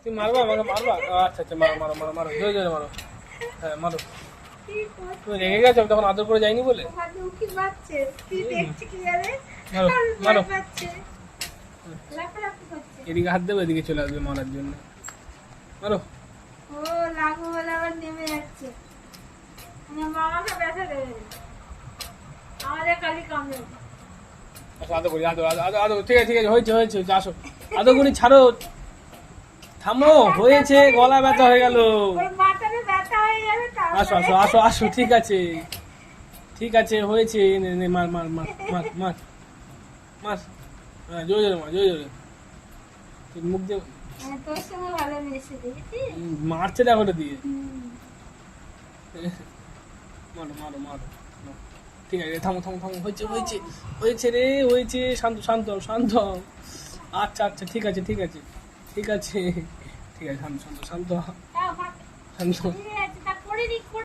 তুমি মারবা আমাকে মারবা? আচ্ছা আচ্ছা, মারো মারো মারো মারো, জোরে জোরে মারো। হ্যাঁ মারো। তুমি রেগে গেছো আমি তখন আদর করে যাইনি বলে? মারো মারো। এদিকে হাত দেবো, এদিকে চলে আসবে মারার জন্য। মারো। ও লাগু বলে আবার নেমে যাচ্ছে। মামাকে ব্যথা দেবে, আমাদের খালি কামড়ে। আচ্ছা আদর করি, আদর আদর আদর আদর, ঠিক আছে ঠিক আছে, হয়েছে হয়েছে হয়েছে, আসো আদর করি, ছাড়ো, থামো, হয়েছে, গলা ব্যথা হয়ে গেল। ওর মাথাতে ব্যথা হয়ে যাবে তাহলে। আসো আসো আসো আসো, ঠিক আছে ঠিক আছে, হয়েছে, নে নে, মার মার মার মার মার মার। হ্যাঁ জোরে জোরে মার, জোরে জোরে। তুই মুখ দিয়ে তোর সঙ্গে ভালো মিশে দেখেছিস? মারছে দেখো ওটা দিয়ে। হুম। মারো মারো মারো। ঠিক আছে, থামো থামো থামো, হয়েছে হয়েছে হয়েছে রে, হয়েছে, শান্ত শান্ত হও, শান্ত হও। আচ্ছা আচ্ছা, ঠিক আছে ঠিক আছে ঠিক আছে ঠিক আছে, শান্ত শান্ত শান্ত হও, তাও শান্ত হও। ঠিক আছে, তা করে দিক।